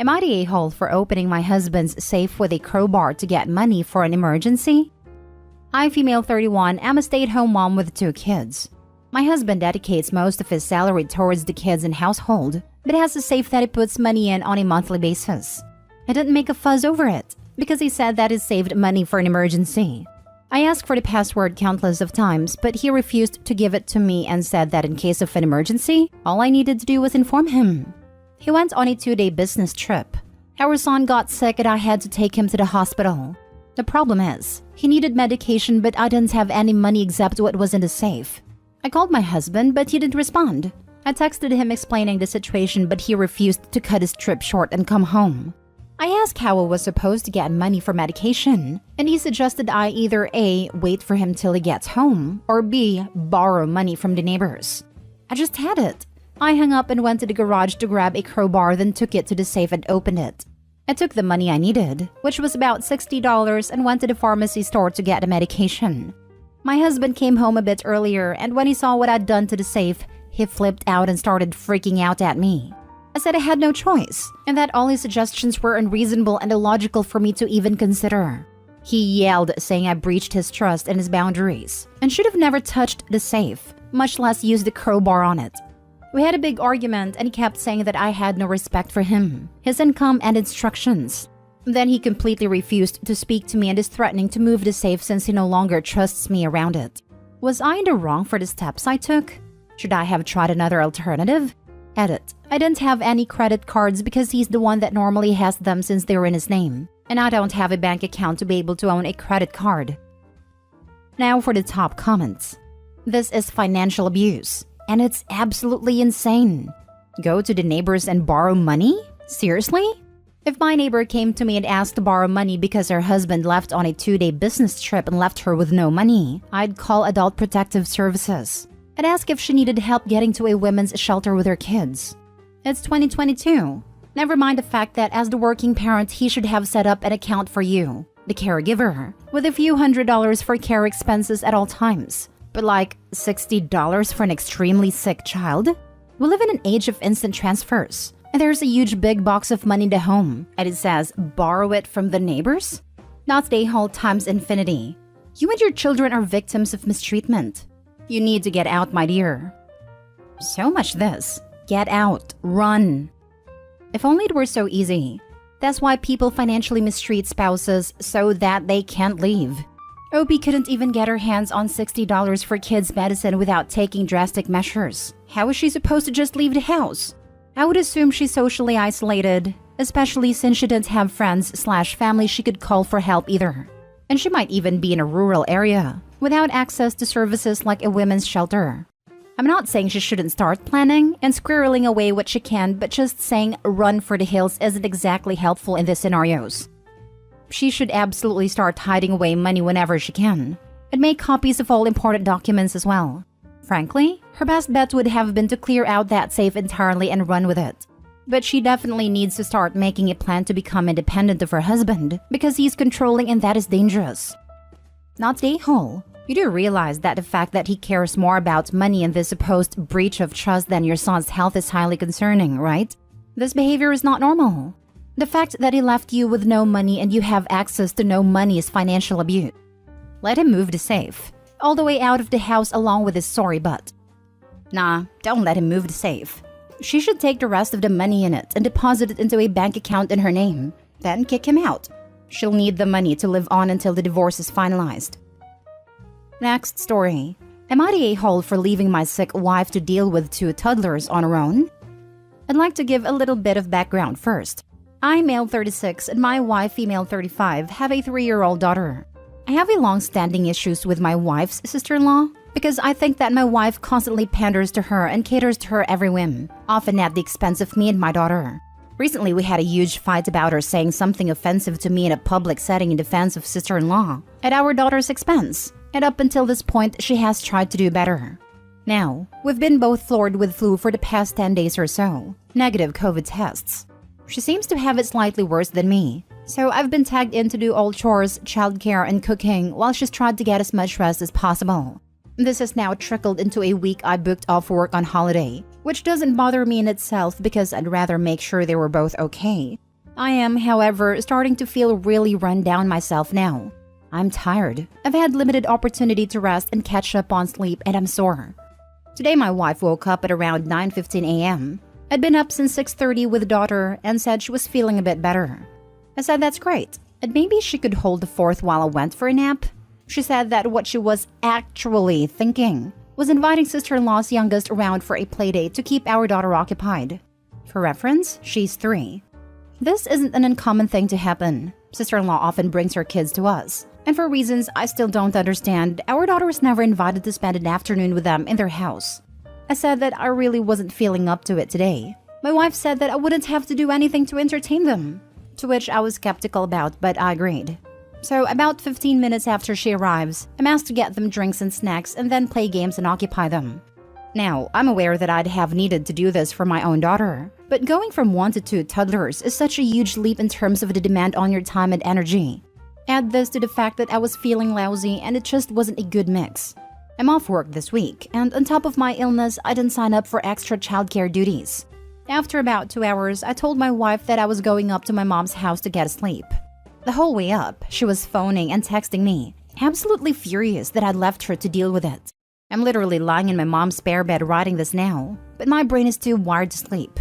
Am I the a-hole for opening my husband's safe with a crowbar to get money for an emergency? I, female 31, am a stay-at-home mom with 2 kids. My husband dedicates most of his salary towards the kids and household, but has a safe that he puts money in on a monthly basis. I didn't make a fuss over it, because he said that he saved money for an emergency. I asked for the password countless of times, but he refused to give it to me and said that in case of an emergency, all I needed to do was inform him. He went on a 2-day business trip. Our son got sick and I had to take him to the hospital. The problem is, he needed medication but I didn't have any money except what was in the safe. I called my husband but he didn't respond. I texted him explaining the situation but he refused to cut his trip short and come home. I asked how I was supposed to get money for medication, and he suggested I either A, wait for him till he gets home, or B, borrow money from the neighbors. I just had it. I hung up and went to the garage to grab a crowbar, then took it to the safe and opened it. I took the money I needed, which was about $60, and went to the pharmacy store to get the medication. My husband came home a bit earlier, and when he saw what I'd done to the safe, he flipped out and started freaking out at me. I said I had no choice, and that all his suggestions were unreasonable and illogical for me to even consider. He yelled, saying I breached his trust and his boundaries, and should have never touched the safe, much less used the crowbar on it. We had a big argument, and he kept saying that I had no respect for him, his income, and instructions. Then he completely refused to speak to me and is threatening to move the safe since he no longer trusts me around it. Was I in the wrong for the steps I took? Should I have tried another alternative? Edit. I didn't have any credit cards because he's the one that normally has them since they're in his name, and I don't have a bank account to be able to own a credit card. Now for the top comments. This is financial abuse, and it's absolutely insane. Go to the neighbors and borrow money? Seriously? If my neighbor came to me and asked to borrow money because her husband left on a 2-day business trip and left her with no money, I'd call Adult Protective Services. I'd ask if she needed help getting to a women's shelter with her kids. It's 2022. Never mind the fact that as the working parent, he should have set up an account for you, the caregiver, with a few $100s for care expenses at all times. But like $60 for an extremely sick child? We live in an age of instant transfers, and there's a huge big box of money to home, and it says borrow it from the neighbors? Not the whole times infinity. You and your children are victims of mistreatment. You need to get out, my dear. So much this. Get out. Run. If only it were so easy. That's why people financially mistreat spouses so that they can't leave. Opie couldn't even get her hands on $60 for kids' medicine without taking drastic measures. How is she supposed to just leave the house? I would assume she's socially isolated, especially since she didn't have friends/family she could call for help either. And she might even be in a rural area, without access to services like a women's shelter. I'm not saying she shouldn't start planning and squirreling away what she can, but just saying run for the hills isn't exactly helpful in these scenarios. She should absolutely start hiding away money whenever she can, and make copies of all important documents as well. Frankly, her best bet would have been to clear out that safe entirely and run with it. But she definitely needs to start making a plan to become independent of her husband, because he's controlling and that is dangerous. Not the a-hole. You do realize that the fact that he cares more about money and this supposed breach of trust than your son's health is highly concerning, right? This behavior is not normal. The fact that he left you with no money and you have access to no money is financial abuse. Let him move the safe, all the way out of the house along with his sorry butt. Nah, don't let him move the safe. She should take the rest of the money in it and deposit it into a bank account in her name, then kick him out. She'll need the money to live on until the divorce is finalized. Next story. Am I the a-hole for leaving my sick wife to deal with 2 toddlers on her own? I'd like to give a little bit of background first. I, male 36, and my wife, female 35, have a 3-year-old daughter. I have a long-standing issues with my wife's sister-in-law because I think that my wife constantly panders to her and caters to her every whim, often at the expense of me and my daughter. Recently, we had a huge fight about her saying something offensive to me in a public setting in defense of sister-in-law at our daughter's expense, and up until this point, she has tried to do better. Now, we've been both floored with flu for the past 10 days or so, negative COVID tests. She seems to have it slightly worse than me, so I've been tagged in to do all chores, childcare, and cooking while she's tried to get as much rest as possible. This has now trickled into a week I booked off work on holiday, which doesn't bother me in itself because I'd rather make sure they were both okay. I am, however, starting to feel really run down myself now. I'm tired. I've had limited opportunity to rest and catch up on sleep, and I'm sore. Today my wife woke up at around 9:15 a.m. I'd been up since 6:30 with daughter and said she was feeling a bit better. I said that's great, and maybe she could hold the fort while I went for a nap. She said that what she was actually thinking was inviting sister-in-law's youngest around for a playdate to keep our daughter occupied. For reference, she's 3. This isn't an uncommon thing to happen. Sister-in-law often brings her kids to us. And for reasons I still don't understand, our daughter was never invited to spend an afternoon with them in their house. I said that I really wasn't feeling up to it today. My wife said that I wouldn't have to do anything to entertain them, to which I was skeptical about, but I agreed. So about 15 minutes after she arrives, I'm asked to get them drinks and snacks and then play games and occupy them. Now, I'm aware that I'd have needed to do this for my own daughter, but going from 1 to 2 toddlers is such a huge leap in terms of the demand on your time and energy. Add this to the fact that I was feeling lousy and it just wasn't a good mix. I'm off work this week, and on top of my illness, I didn't sign up for extra childcare duties. After about 2 hours, I told my wife that I was going up to my mom's house to get a sleep. The whole way up, she was phoning and texting me, absolutely furious that I'd left her to deal with it. I'm literally lying in my mom's spare bed writing this now, but my brain is too wired to sleep.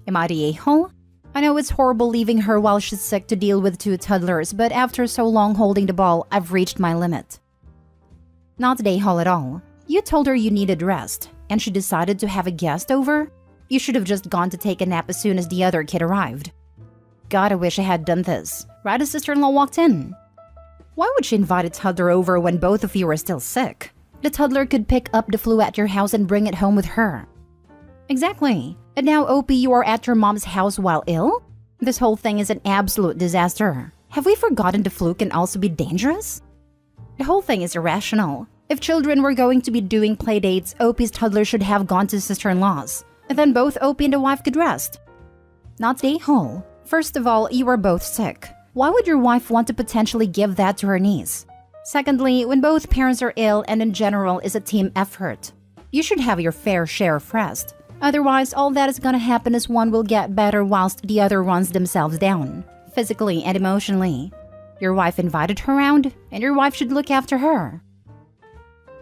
Am I the a-hole? I know it's horrible leaving her while she's sick to deal with 2 toddlers, but after so long holding the ball, I've reached my limit. Not the a-hole at all. You told her you needed rest, and she decided to have a guest over? You should have just gone to take a nap as soon as the other kid arrived. God, I wish I had done this, right as sister-in-law walked in. Why would she invite a toddler over when both of you are still sick? The toddler could pick up the flu at your house and bring it home with her. Exactly. And now, OP, you are at your mom's house while ill? This whole thing is an absolute disaster. Have we forgotten the flu can also be dangerous? The whole thing is irrational. If children were going to be doing playdates, OP's toddler should have gone to sister-in-law's, and then both OP and the wife could rest. Not the a-hole. First of all, you are both sick. Why would your wife want to potentially give that to her niece? Secondly, when both parents are ill and in general is a team effort, you should have your fair share of rest. Otherwise, all that is gonna happen is one will get better whilst the other runs themselves down, physically and emotionally. Your wife invited her around, and your wife should look after her.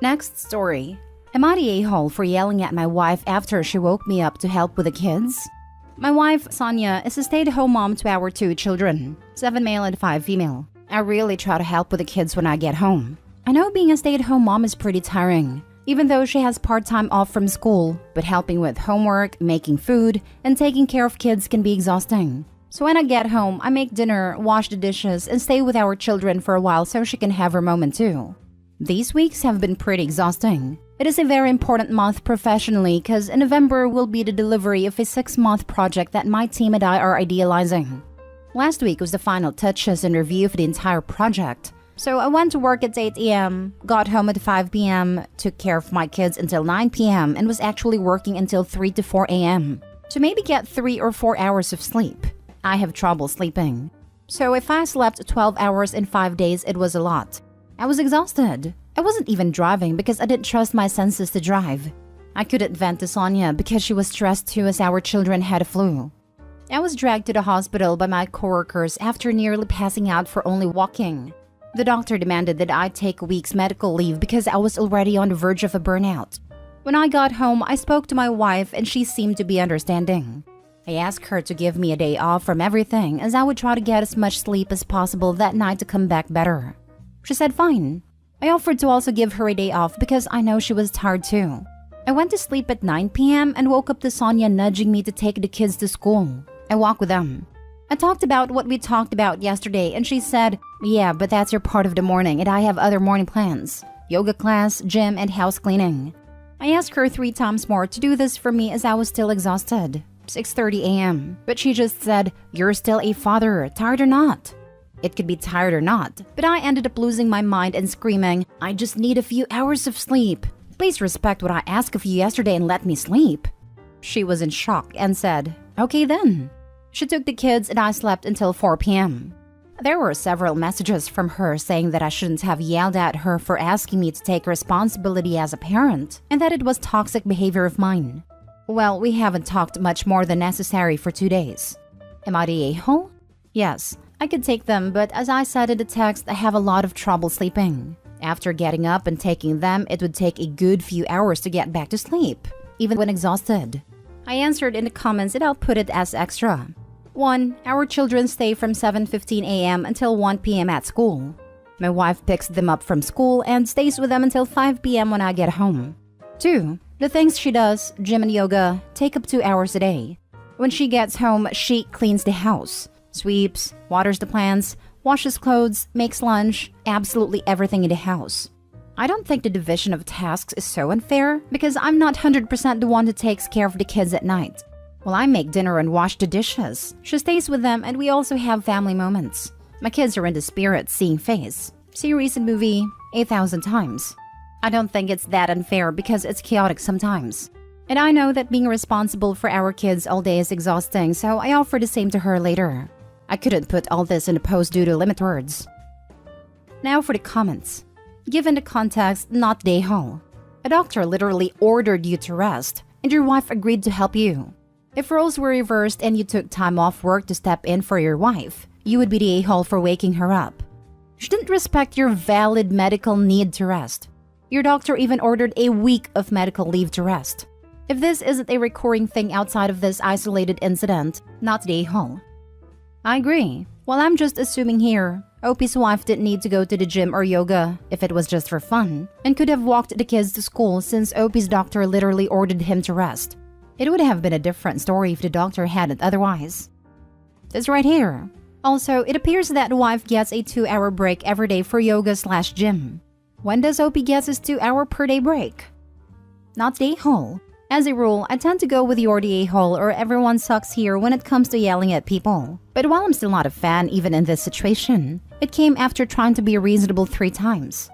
Next story. Am I the a-hole for yelling at my wife after she woke me up to help with the kids? My wife, Sonia, is a stay-at-home mom to our 2 children, 7 male and 5 female. I really try to help with the kids when I get home. I know being a stay-at-home mom is pretty tiring, even though she has part-time off from school, but helping with homework, making food, and taking care of kids can be exhausting. So when I get home, I make dinner, wash the dishes, and stay with our children for a while so she can have her moment too. These weeks have been pretty exhausting. It is a very important month professionally because in November will be the delivery of a 6-month project that my team and I are idealizing. Last week was the final touches and review of the entire project. So I went to work at 8 a.m., got home at 5 p.m., took care of my kids until 9 p.m., and was actually working until 3 to 4 a.m. to maybe get 3 or 4 hours of sleep. I have trouble sleeping. So if I slept 12 hours in 5 days, it was a lot. I was exhausted. I wasn't even driving because I didn't trust my senses to drive. I couldn't vent to Sonia because she was stressed too as our children had a flu. I was dragged to the hospital by my coworkers after nearly passing out for only walking. The doctor demanded that I take a week's medical leave because I was already on the verge of a burnout. When I got home, I spoke to my wife and she seemed to be understanding. I asked her to give me a day off from everything as I would try to get as much sleep as possible that night to come back better. She said fine. I offered to also give her a day off because I know she was tired too. I went to sleep at 9 p.m. and woke up to Sonia nudging me to take the kids to school. I walked with them. I talked about what we talked about yesterday and she said, yeah, but that's your part of the morning and I have other morning plans. Yoga class, gym, and house cleaning. I asked her 3 times more to do this for me as I was still exhausted. 6:30 a.m. But she just said, you're still a father, tired or not. It could be tired or not, but I ended up losing my mind and screaming, I just need a few hours of sleep. Please respect what I asked of you yesterday and let me sleep. She was in shock and said, okay then. She took the kids and I slept until 4 p.m. There were several messages from her saying that I shouldn't have yelled at her for asking me to take responsibility as a parent and that it was toxic behavior of mine. Well, we haven't talked much more than necessary for 2 days. Am I the a-hole? Yes, I could take them, but as I said in the text, I have a lot of trouble sleeping. After getting up and taking them, it would take a good few hours to get back to sleep, even when exhausted. I answered in the comments and I'll put it as extra. 1. Our children stay from 7:15 a.m. until 1 p.m. at school. My wife picks them up from school and stays with them until 5 p.m. when I get home. 2. The things she does, gym and yoga, take up 2 hours a day. When she gets home, she cleans the house, sweeps, waters the plants, washes clothes, makes lunch, absolutely everything in the house. I don't think the division of tasks is so unfair because I'm not 100% the one who takes care of the kids at night. While I make dinner and wash the dishes, she stays with them and we also have family moments. My kids are in the spirit seeing face. See recent movie 8,000 times. I don't think it's that unfair because it's chaotic sometimes. And I know that being responsible for our kids all day is exhausting, so I offer the same to her later. I couldn't put all this in a post due to limit words. Now for the comments. Given the context, not day haul. A doctor literally ordered you to rest, and your wife agreed to help you. If roles were reversed and you took time off work to step in for your wife, you would be the a-hole for waking her up. She didn't respect your valid medical need to rest. Your doctor even ordered a week of medical leave to rest. If this isn't a recurring thing outside of this isolated incident, not the a-hole. I agree. Well, I'm just assuming here, Opie's wife didn't need to go to the gym or yoga if it was just for fun, and could have walked the kids to school since Opie's doctor literally ordered him to rest. It would have been a different story if the doctor had it otherwise. This right here. Also, it appears that the wife gets a 2-hour break every day for yoga/gym. When does Opie get his 2-hour per day break? Not the a-hole. As a rule, I tend to go with you're the a-hole or everyone sucks here when it comes to yelling at people. But while I'm still not a fan even in this situation, it came after trying to be reasonable 3 times.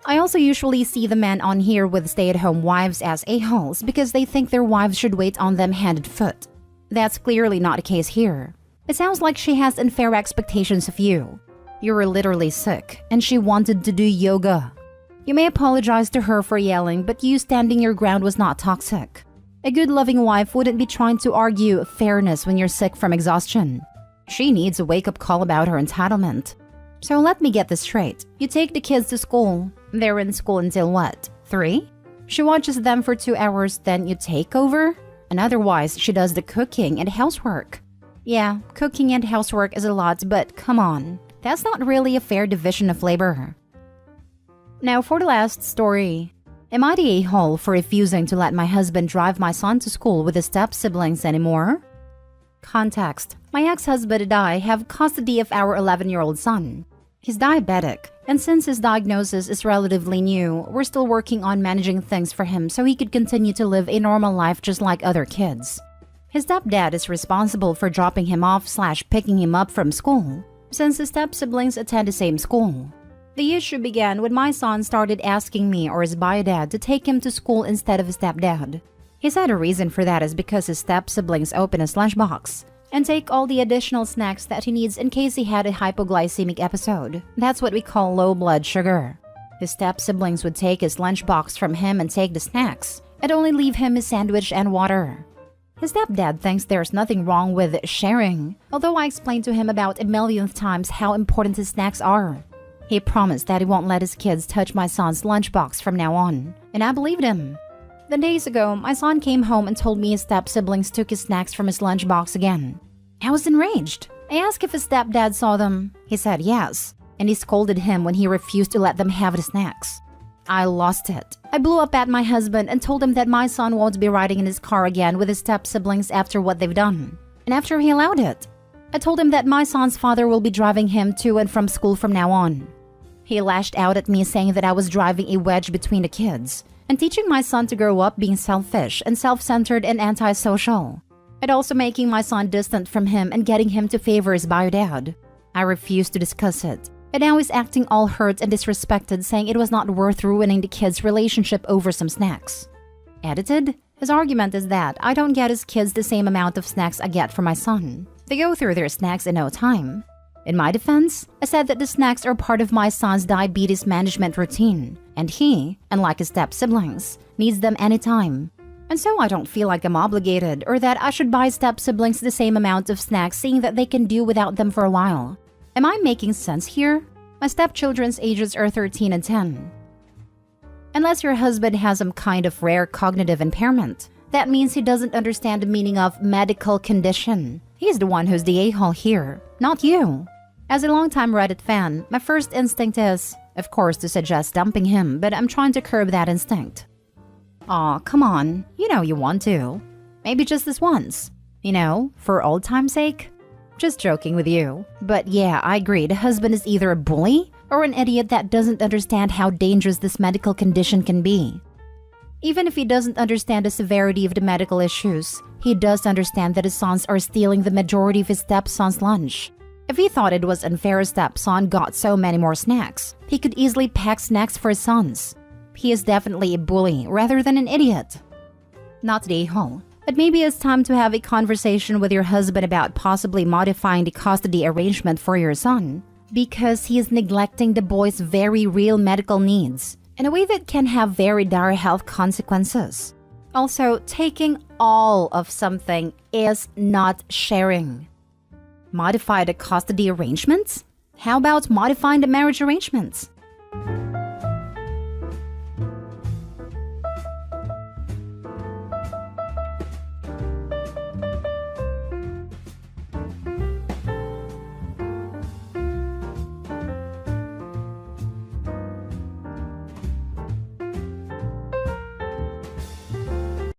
I also usually see the men on here with stay-at-home wives as a-holes because they think their wives should wait on them hand and foot. That's clearly not the case here. It sounds like she has unfair expectations of you. You were literally sick, and she wanted to do yoga. You may apologize to her for yelling, but you standing your ground was not toxic. A good loving wife wouldn't be trying to argue fairness when you're sick from exhaustion. She needs a wake-up call about her entitlement. So let me get this straight. You take the kids to school. They're in school until what, 3? She watches them for 2 hours, then you take over? And otherwise, she does the cooking and housework. Yeah, cooking and housework is a lot, but come on. That's not really a fair division of labor. Now for the last story. Am I the a-hole for refusing to let my husband drive my son to school with his step-siblings anymore? Context. My ex-husband and I have custody of our 11-year-old son. He's diabetic, and since his diagnosis is relatively new, we're still working on managing things for him so he could continue to live a normal life just like other kids. His stepdad is responsible for dropping him off/picking him up from school, since his step-siblings attend the same school. The issue began when my son started asking me or his bio-dad to take him to school instead of his stepdad. He said a reason for that is because his step-siblings open his lunchbox and take all the additional snacks that he needs in case he had a hypoglycemic episode. That's what we call low blood sugar. His step-siblings would take his lunchbox from him and take the snacks, and only leave him his sandwich and water. His stepdad thinks there's nothing wrong with sharing, although I explained to him about a millionth times how important his snacks are. He promised that he won't let his kids touch my son's lunchbox from now on, and I believed him. Then days ago, my son came home and told me his step-siblings took his snacks from his lunchbox again. I was enraged. I asked if his stepdad saw them. He said yes, and he scolded him when he refused to let them have the snacks. I lost it. I blew up at my husband and told him that my son won't be riding in his car again with his step-siblings after what they've done, and after he allowed it. I told him that my son's father will be driving him to and from school from now on. He lashed out at me saying that I was driving a wedge between the kids and teaching my son to grow up being selfish and self-centered and antisocial, and also making my son distant from him and getting him to favor his bio-dad. I refused to discuss it, and now he's acting all hurt and disrespected, saying it was not worth ruining the kids' relationship over some snacks. Edited? His argument is that I don't get his kids the same amount of snacks I get for my son. They go through their snacks in no time. In my defense, I said that the snacks are part of my son's diabetes management routine, and he, unlike his step-siblings, needs them anytime. And so I don't feel like I'm obligated or that I should buy step-siblings the same amount of snacks seeing that they can do without them for a while. Am I making sense here? My stepchildren's ages are 13 and 10. Unless your husband has some kind of rare cognitive impairment, that means he doesn't understand the meaning of medical condition. He's the one who's the a-hole here, not you. As a longtime Reddit fan, my first instinct is, of course, to suggest dumping him, but I'm trying to curb that instinct. Aw, come on, you know you want to. Maybe just this once. You know, for old time's sake. Just joking with you. But yeah, I agree, the husband is either a bully or an idiot that doesn't understand how dangerous this medical condition can be. Even if he doesn't understand the severity of the medical issues, he does understand that his sons are stealing the majority of his stepson's lunch. If he thought it was unfair his stepson got so many more snacks, he could easily pack snacks for his sons. He is definitely a bully rather than an idiot. Not the a-hole. But maybe it's time to have a conversation with your husband about possibly modifying the custody arrangement for your son, because he is neglecting the boy's very real medical needs in a way that can have very dire health consequences. Also, taking all of something is not sharing. Modify the custody arrangements? How about modifying the marriage arrangements?